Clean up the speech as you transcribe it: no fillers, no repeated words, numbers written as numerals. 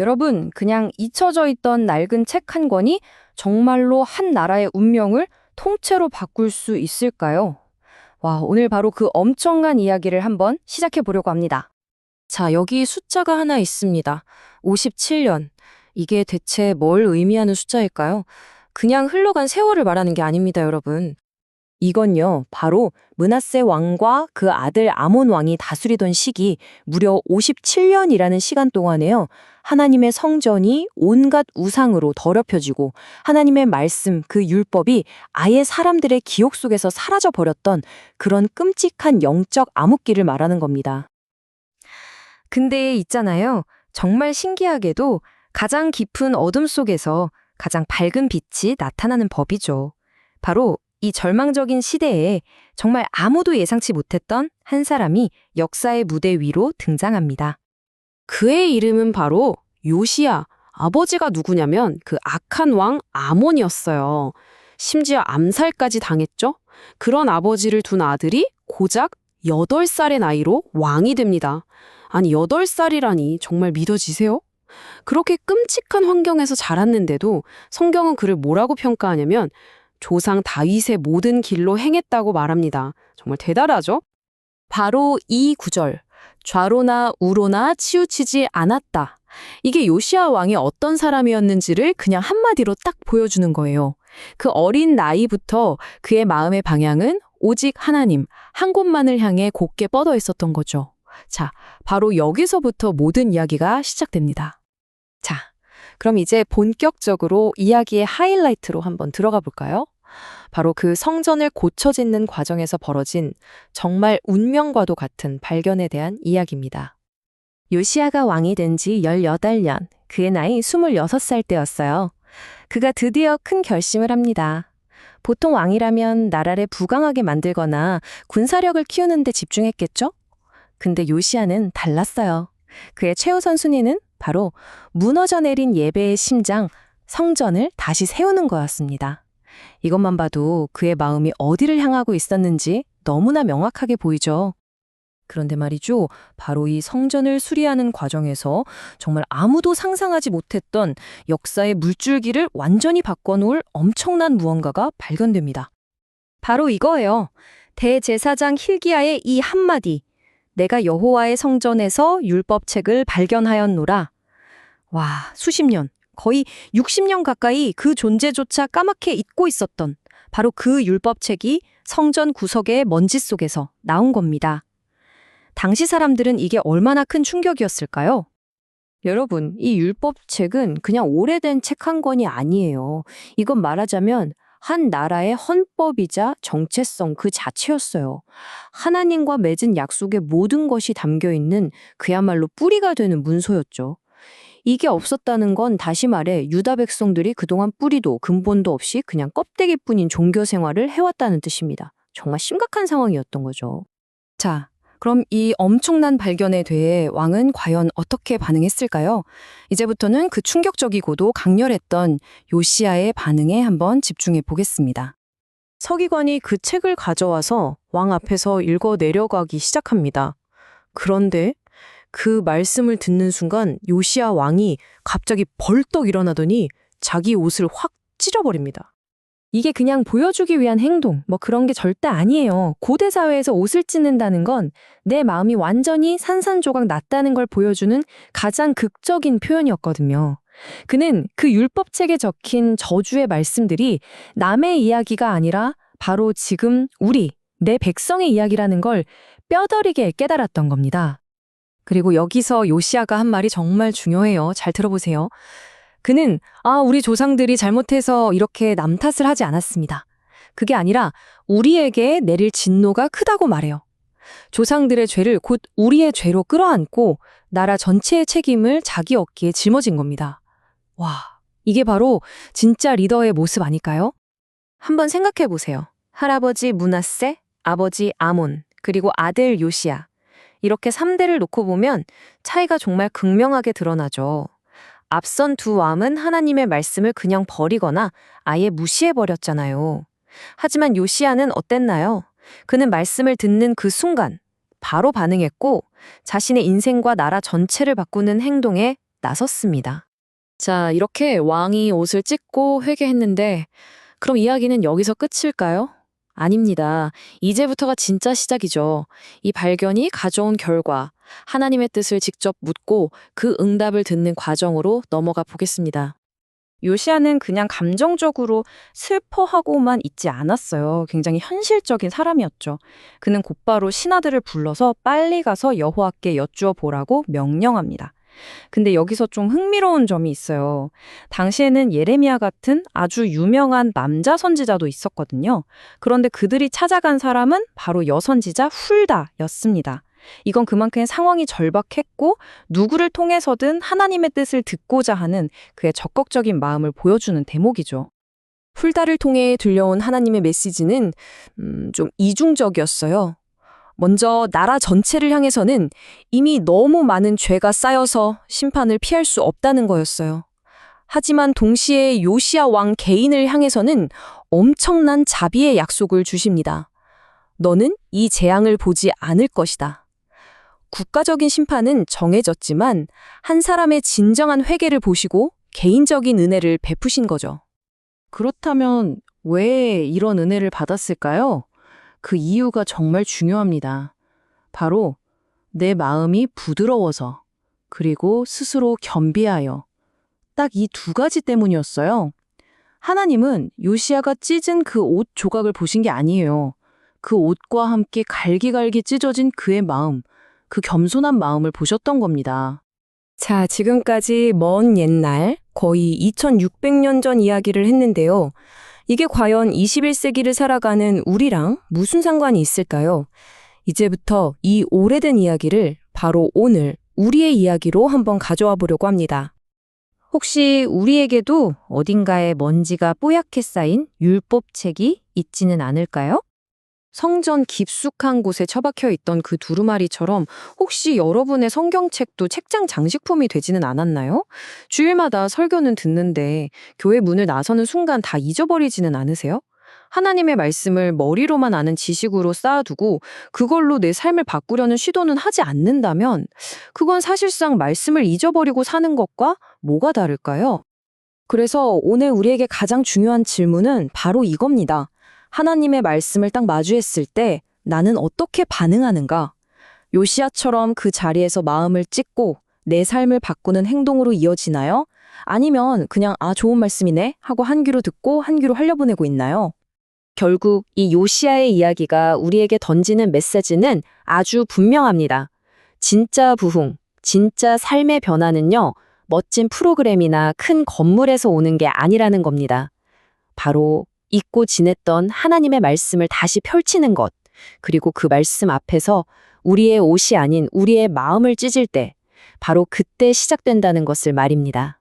여러분, 그냥 잊혀져 있던 낡은 책 한 권이 정말로 한 나라의 운명을 통째로 바꿀 수 있을까요? 와, 오늘 바로 그 엄청난 이야기를 한번 시작해 보려고 합니다. 자, 여기 숫자가 하나 있습니다. 57년. 이게 대체 뭘 의미하는 숫자일까요? 그냥 흘러간 세월을 말하는 게 아닙니다, 여러분. 이건요, 바로 므낫세 왕과 그 아들 아몬 왕이 다스리던 시기 무려 57년이라는 시간 동안에요. 하나님의 성전이 온갖 우상으로 더럽혀지고 하나님의 말씀, 그 율법이 아예 사람들의 기억 속에서 사라져 버렸던 그런 끔찍한 영적 암흑기를 말하는 겁니다. 근데 있잖아요. 정말 신기하게도 가장 깊은 어둠 속에서 가장 밝은 빛이 나타나는 법이죠. 바로 이 절망적인 시대에 정말 아무도 예상치 못했던 한 사람이 역사의 무대 위로 등장합니다. 그의 이름은 바로 요시야. 아버지가 누구냐면 그 악한 왕 아몬이었어요. 심지어 암살까지 당했죠. 그런 아버지를 둔 아들이 고작 8살의 나이로 왕이 됩니다. 아니 8살이라니 정말 믿어지세요? 그렇게 끔찍한 환경에서 자랐는데도 성경은 그를 뭐라고 평가하냐면 조상 다윗의 모든 길로 행했다고 말합니다. 정말 대단하죠? 바로 이 구절, 좌로나 우로나 치우치지 않았다. 이게 요시야 왕이 어떤 사람이었는지를 그냥 한마디로 딱 보여주는 거예요. 그 어린 나이부터 그의 마음의 방향은 오직 하나님, 한 곳만을 향해 곧게 뻗어 있었던 거죠. 자, 바로 여기서부터 모든 이야기가 시작됩니다. 자, 그럼 이제 본격적으로 이야기의 하이라이트로 한번 들어가 볼까요? 바로 그 성전을 고쳐 짓는 과정에서 벌어진 정말 운명과도 같은 발견에 대한 이야기입니다. 요시야가 왕이 된 지 18년, 그의 나이 26살 때였어요. 그가 드디어 큰 결심을 합니다. 보통 왕이라면 나라를 부강하게 만들거나 군사력을 키우는 데 집중했겠죠? 근데 요시야는 달랐어요. 그의 최우선 순위는 바로 무너져 내린 예배의 심장, 성전을 다시 세우는 거였습니다. 이것만 봐도 그의 마음이 어디를 향하고 있었는지 너무나 명확하게 보이죠. 그런데 말이죠, 바로 이 성전을 수리하는 과정에서 정말 아무도 상상하지 못했던 역사의 물줄기를 완전히 바꿔놓을 엄청난 무언가가 발견됩니다. 바로 이거예요. 대제사장 hil기야의 이 한마디. 내가 여호와의 성전에서 율법책을 발견하였노라. 와, 수십 년, 거의 60년 가까이 그 존재조차 까맣게 잊고 있었던 바로 그 율법책이 성전 구석의 먼지 속에서 나온 겁니다. 당시 사람들은 이게 얼마나 큰 충격이었을까요? 여러분, 이 율법책은 그냥 오래된 책 한 권이 아니에요. 이건 말하자면 한 나라의 헌법이자 정체성 그 자체였어요. 하나님과 맺은 약속의 모든 것이 담겨 있는 그야말로 뿌리가 되는 문서였죠. 이게 없었다는 건 다시 말해 유다 백성들이 그동안 뿌리도 근본도 없이 그냥 껍데기뿐인 종교 생활을 해왔다는 뜻입니다. 정말 심각한 상황이었던 거죠. 자, 그럼 이 엄청난 발견에 대해 왕은 과연 어떻게 반응했을까요? 이제부터는 그 충격적이고도 강렬했던 요시야의 반응에 한번 집중해 보겠습니다. 서기관이 그 책을 가져와서 왕 앞에서 읽어 내려가기 시작합니다. 그런데 그 말씀을 듣는 순간 요시야 왕이 갑자기 벌떡 일어나더니 자기 옷을 확 찢어버립니다. 이게 그냥 보여주기 위한 행동, 그런 게 절대 아니에요. 고대 사회에서 옷을 찢는다는 건 내 마음이 완전히 산산조각 났다는 걸 보여주는 가장 극적인 표현이었거든요. 그는 그 율법책에 적힌 저주의 말씀들이 남의 이야기가 아니라 바로 지금 내 백성의 이야기라는 걸 뼈저리게 깨달았던 겁니다. 그리고 여기서 요시야가 한 말이 정말 중요해요. 잘 들어보세요. 그는 우리 조상들이 잘못해서 이렇게 남 탓을 하지 않았습니다. 그게 아니라 우리에게 내릴 진노가 크다고 말해요. 조상들의 죄를 곧 우리의 죄로 끌어안고 나라 전체의 책임을 자기 어깨에 짊어진 겁니다. 와, 이게 바로 진짜 리더의 모습 아닐까요? 한번 생각해 보세요. 할아버지 므낫세, 아버지 아몬, 그리고 아들 요시야. 이렇게 3대를 놓고 보면 차이가 정말 극명하게 드러나죠. 앞선 두 왕은 하나님의 말씀을 그냥 버리거나 아예 무시해버렸잖아요. 하지만 요시야는 어땠나요? 그는 말씀을 듣는 그 순간 바로 반응했고 자신의 인생과 나라 전체를 바꾸는 행동에 나섰습니다. 자, 이렇게 왕이 옷을 찢고 회개했는데 그럼 이야기는 여기서 끝일까요? 아닙니다. 이제부터가 진짜 시작이죠. 이 발견이 가져온 결과, 하나님의 뜻을 직접 묻고 그 응답을 듣는 과정으로 넘어가 보겠습니다. 요시아는 그냥 감정적으로 슬퍼하고만 있지 않았어요. 굉장히 현실적인 사람이었죠. 그는 곧바로 신하들을 불러서 빨리 가서 여호와께 여쭈어 보라고 명령합니다. 근데 여기서 좀 흥미로운 점이 있어요. 당시에는 예레미야 같은 아주 유명한 남자 선지자도 있었거든요. 그런데 그들이 찾아간 사람은 바로 여선지자 훌다였습니다. 이건 그만큼 상황이 절박했고 누구를 통해서든 하나님의 뜻을 듣고자 하는 그의 적극적인 마음을 보여주는 대목이죠. 훌다를 통해 들려온 하나님의 메시지는 좀 이중적이었어요. 먼저 나라 전체를 향해서는 이미 너무 많은 죄가 쌓여서 심판을 피할 수 없다는 거였어요. 하지만 동시에 요시야 왕 개인을 향해서는 엄청난 자비의 약속을 주십니다. 너는 이 재앙을 보지 않을 것이다. 국가적인 심판은 정해졌지만 한 사람의 진정한 회개를 보시고 개인적인 은혜를 베푸신 거죠. 그렇다면 왜 이런 은혜를 받았을까요? 그 이유가 정말 중요합니다. 바로 내 마음이 부드러워서, 그리고 스스로 겸비하여. 딱 이 두 가지 때문이었어요. 하나님은 요시야가 찢은 그 옷 조각을 보신 게 아니에요. 그 옷과 함께 갈기갈기 찢어진 그의 마음, 그 겸손한 마음을 보셨던 겁니다. 자, 지금까지 먼 옛날, 거의 2600년 전 이야기를 했는데요. 이게 과연 21세기를 살아가는 우리랑 무슨 상관이 있을까요? 이제부터 이 오래된 이야기를 바로 오늘 우리의 이야기로 한번 가져와 보려고 합니다. 혹시 우리에게도 어딘가에 먼지가 뽀얗게 쌓인 율법책이 있지는 않을까요? 성전 깊숙한 곳에 처박혀 있던 그 두루마리처럼 혹시 여러분의 성경책도 책장 장식품이 되지는 않았나요? 주일마다 설교는 듣는데 교회 문을 나서는 순간 다 잊어버리지는 않으세요? 하나님의 말씀을 머리로만 아는 지식으로 쌓아두고 그걸로 내 삶을 바꾸려는 시도는 하지 않는다면 그건 사실상 말씀을 잊어버리고 사는 것과 뭐가 다를까요? 그래서 오늘 우리에게 가장 중요한 질문은 바로 이겁니다. 하나님의 말씀을 딱 마주했을 때 나는 어떻게 반응하는가? 요시야처럼 그 자리에서 마음을 찢고 내 삶을 바꾸는 행동으로 이어지나요? 아니면 그냥 좋은 말씀이네 하고 한 귀로 듣고 한 귀로 흘려보내고 있나요? 결국 이 요시야의 이야기가 우리에게 던지는 메시지는 아주 분명합니다. 진짜 부흥, 진짜 삶의 변화는요, 멋진 프로그램이나 큰 건물에서 오는 게 아니라는 겁니다. 바로 잊고 지냈던 하나님의 말씀을 다시 펼치는 것, 그리고 그 말씀 앞에서 우리의 옷이 아닌 우리의 마음을 찢을 때, 바로 그때 시작된다는 것을 말입니다.